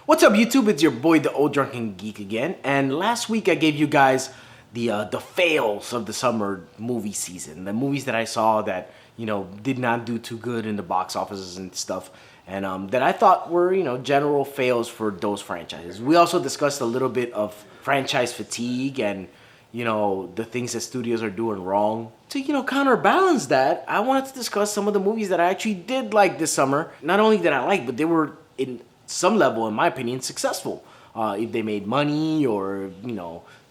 What's up, YouTube? It's your boy, the Ol Drunken Geek again. And last week I gave you guys the fails of the summer movie season, the movies that I saw that did not do too good in the box offices and stuff, and that I thought were general fails for those franchises. We also discussed a little bit of franchise fatigue and the things that studios are doing wrong. To counterbalance that, I wanted to discuss some of the movies that I actually did like this summer. Not only did I like, but they were in some level, in my opinion, successful. If they made money or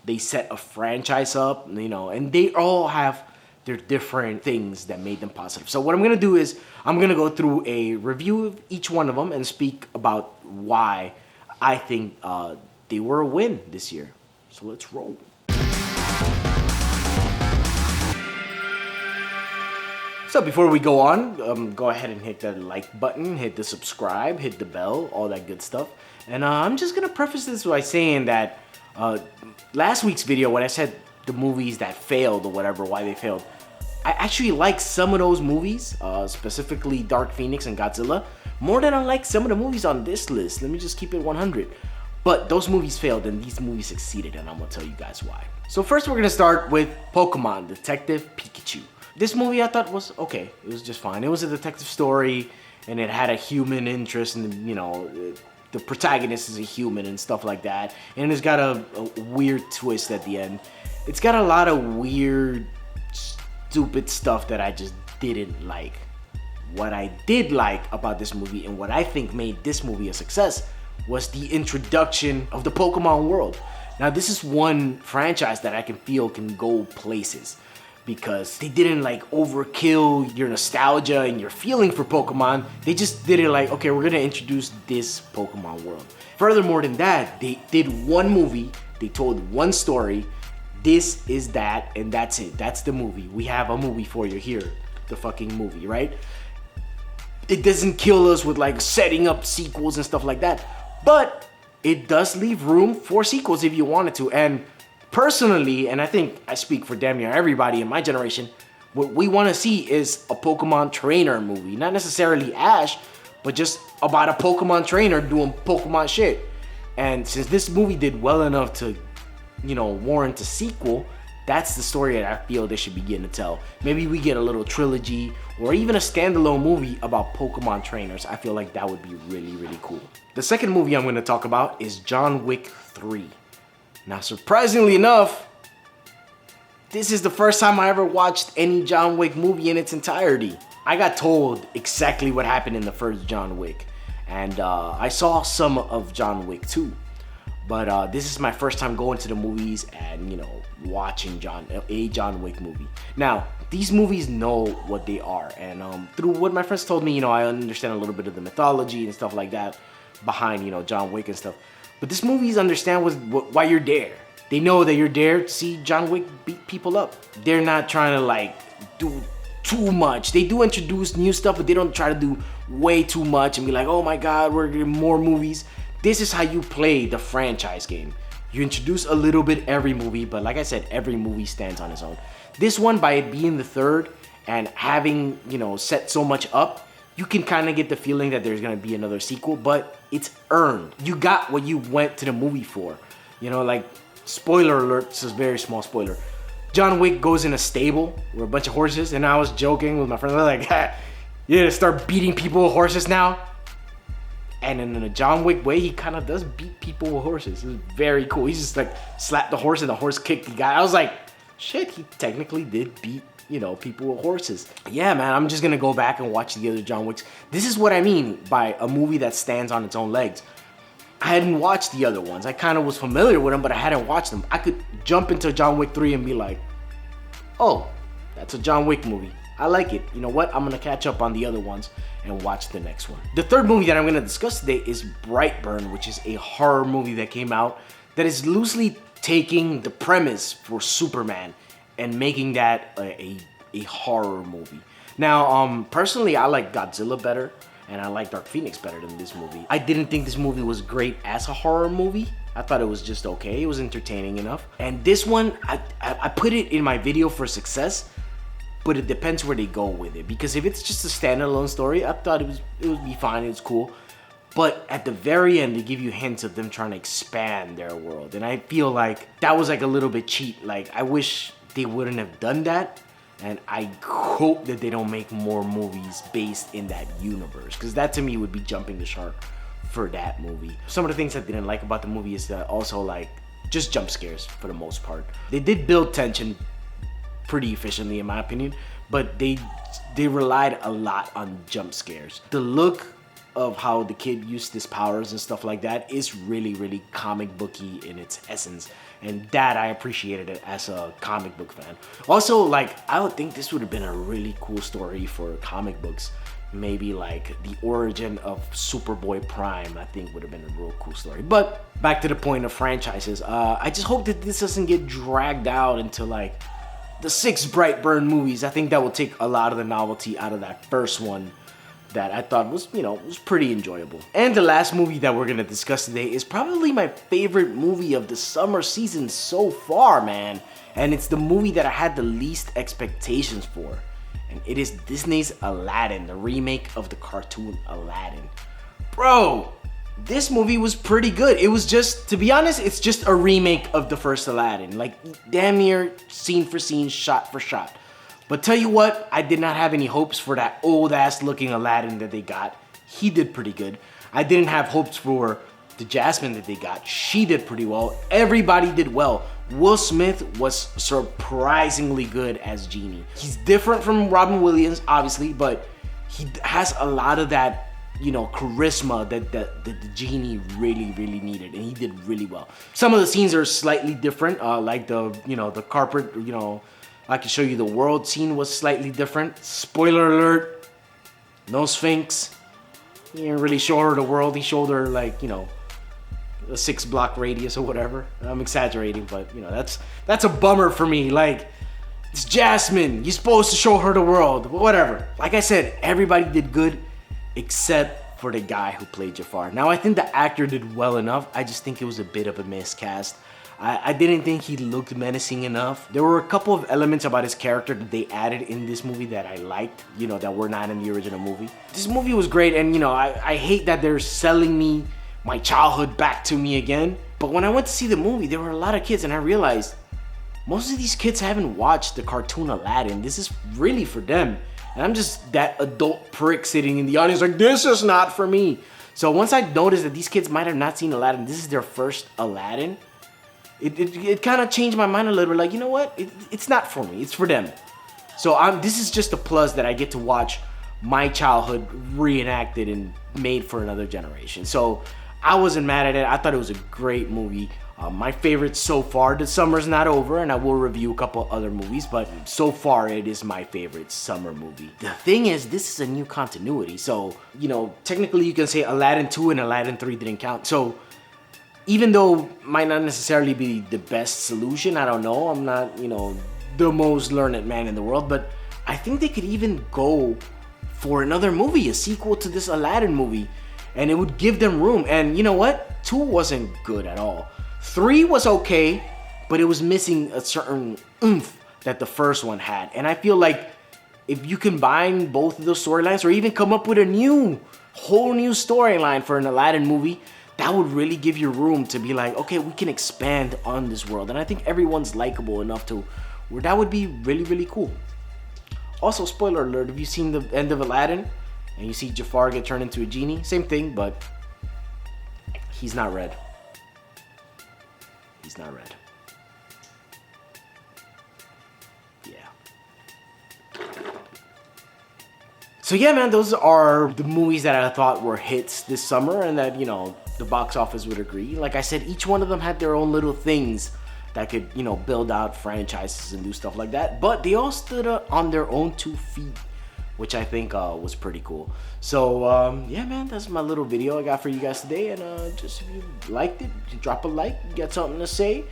they set a franchise up, and they all have their different things that made them positive. So what I'm gonna do is I'm gonna go through a review of each one of them and speak about why I think they were a win this year. So let's roll. So before we go on, go ahead and hit that like button, hit the subscribe, hit the bell, all that good stuff. And I'm just gonna preface this by saying that last week's video, when I said the movies that failed or whatever, why they failed, I actually like some of those movies, specifically Dark Phoenix and Godzilla, more than I like some of the movies on this list. Let me just keep it 100. But those movies failed and these movies succeeded, and I'm gonna tell you guys why. So first we're gonna start with Pokemon Detective Pikachu. This movie I thought was okay. It was just fine. It was a detective story, and it had a human interest, and the protagonist is a human and stuff like that. And it's got a weird twist at the end. It's got a lot of weird, stupid stuff that I just didn't like. What I did like about this movie, and what I think made this movie a success, was the introduction of the Pokemon world. Now, this is one franchise that I can feel can go places, because they didn't overkill your nostalgia and your feeling for Pokemon. They just did it okay, we're gonna introduce this Pokemon world. Furthermore than that, they did one movie, they told one story. This is that, and that's it. That's the movie. We have a movie for you here, the fucking movie, right? It doesn't kill us with setting up sequels and stuff like that, but it does leave room for sequels if you wanted to. And personally, and I think I speak for damn near everybody in my generation, what we want to see is a Pokemon trainer movie. Not necessarily Ash, but just about a Pokemon trainer doing Pokemon shit. And since this movie did well enough to, warrant a sequel, that's the story that I feel they should begin to tell. Maybe we get a little trilogy or even a standalone movie about Pokemon trainers. I feel like that would be really, really cool. The second movie I'm going to talk about is John Wick 3. Now, surprisingly enough, this is the first time I ever watched any John Wick movie in its entirety. I got told exactly what happened in the first John Wick, and I saw some of John Wick 2. But this is my first time going to the movies and, watching a John Wick movie. Now, these movies know what they are, and through what my friends told me, I understand a little bit of the mythology and stuff like that behind, John Wick and stuff. But this movies understand why you're there. They know that you're there to see John Wick beat people up. They're not trying to do too much. They do introduce new stuff, but they don't try to do way too much and be like, oh my god, we're getting more movies. This is how you play the franchise game. You introduce a little bit every movie, but like I said, every movie stands on its own. This one, by it being the third and having, set so much up, you can kind of get the feeling that there's going to be another sequel, but it's earned. You got what you went to the movie for. Spoiler alert, this is a very small spoiler. John Wick goes in a stable with a bunch of horses, and I was joking with my friends. I was like, you're going to start beating people with horses now? And in a John Wick way, he kind of does beat people with horses. It was very cool. He just slapped the horse and the horse kicked the guy. I was like, shit, he technically did beat people with horses. Yeah, man, I'm just gonna go back and watch the other John Wicks. This is what I mean by a movie that stands on its own legs. I hadn't watched the other ones. I kind of was familiar with them, but I hadn't watched them. I could jump into John Wick 3 and be like, oh, that's a John Wick movie. I like it. You know what? I'm gonna catch up on the other ones and watch the next one. The third movie that I'm gonna discuss today is Brightburn, which is a horror movie that came out that is loosely taking the premise for Superman and making that a horror movie. Now, personally, I like Godzilla better, and I like Dark Phoenix better than this movie. I didn't think this movie was great as a horror movie. I thought it was just okay. It was entertaining enough. And this one, I put it in my video for success, but it depends where they go with it. Because if it's just a standalone story, I thought it would be fine. It was cool. But at the very end, they give you hints of them trying to expand their world. And I feel like that was like a little bit cheap. Like, I wish they wouldn't have done that. And I hope that they don't make more movies based in that universe. Because that to me would be jumping the shark for that movie. Some of the things I didn't like about the movie is that also like just jump scares for the most part. They did build tension pretty efficiently in my opinion. But they relied a lot on jump scares. The look of how the kid used his powers and stuff like that is really, really comic booky in its essence. And that I appreciated it as a comic book fan. Also, like, I would think this would have been a really cool story for comic books. Maybe like the origin of Superboy Prime, I think would have been a real cool story. But back to the point of franchises, I just hope that this doesn't get dragged out into like the 6 Brightburn movies. I think that will take a lot of the novelty out of that first one that I thought was, was pretty enjoyable. And the last movie that we're gonna discuss today is probably my favorite movie of the summer season so far, man. And it's the movie that I had the least expectations for. And it is Disney's Aladdin, the remake of the cartoon Aladdin. Bro, this movie was pretty good. It was just, to be honest, it's just a remake of the first Aladdin. Like, damn near scene for scene, shot for shot. But tell you what, I did not have any hopes for that old ass looking Aladdin that they got. He did pretty good. I didn't have hopes for the Jasmine that they got. She did pretty well. Everybody did well. Will Smith was surprisingly good as Genie. He's different from Robin Williams, obviously, but he has a lot of that, charisma that the Genie really, really needed, and he did really well. Some of the scenes are slightly different, like the carpet, I can show you the world scene was slightly different. Spoiler alert, no Sphinx. He didn't really show her the world. He showed her like, a 6-block radius or whatever. I'm exaggerating, but that's a bummer for me. Like, it's Jasmine. You're supposed to show her the world. Whatever. Like I said, everybody did good except for the guy who played Jafar. Now, I think the actor did well enough. I just think it was a bit of a miscast. I didn't think he looked menacing enough. There were a couple of elements about his character that they added in this movie that I liked, that were not in the original movie. This movie was great, and I hate that they're selling me my childhood back to me again. But when I went to see the movie, there were a lot of kids, and I realized most of these kids haven't watched the cartoon Aladdin. This is really for them. And I'm just that adult prick sitting in the audience like, this is not for me. So once I noticed that these kids might have not seen Aladdin, this is their first Aladdin, it kind of changed my mind a little bit. Like, you know what? It's not for me. It's for them. So this is just a plus that I get to watch my childhood reenacted and made for another generation. So I wasn't mad at it. I thought it was a great movie. My favorite so far. The summer's not over, and I will review a couple other movies, but so far it is my favorite summer movie. The thing is, this is a new continuity. So, technically you can say Aladdin 2 and Aladdin 3 didn't count. So even though might not necessarily be the best solution, I don't know. I'm not, the most learned man in the world, but I think they could even go for another movie, a sequel to this Aladdin movie, and it would give them room. And you know what? 2 wasn't good at all. 3 was okay, but it was missing a certain oomph that the first one had. And I feel like if you combine both of those storylines, or even come up with a whole new storyline for an Aladdin movie, that would really give you room to be like, okay, we can expand on this world. And I think everyone's likable enough to where that would be really, really cool. Also, spoiler alert, if you've seen the end of Aladdin and you see Jafar get turned into a genie, same thing, but he's not red. He's not red. Yeah. So yeah, man, those are the movies that I thought were hits this summer and that, the box office would agree. Like I said, each one of them had their own little things that could, build out franchises and do stuff like that. But they all stood on their own 2 feet, which I think was pretty cool. So yeah, man, that's my little video I got for you guys today. And just if you liked it, drop a like. You got something to say?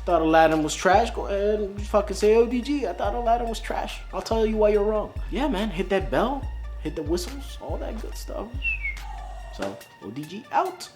Thought Aladdin was trash? Go ahead and fucking say ODG. I thought Aladdin was trash. I'll tell you why you're wrong. Yeah, man, hit that bell, hit the whistles, all that good stuff. So ODG out.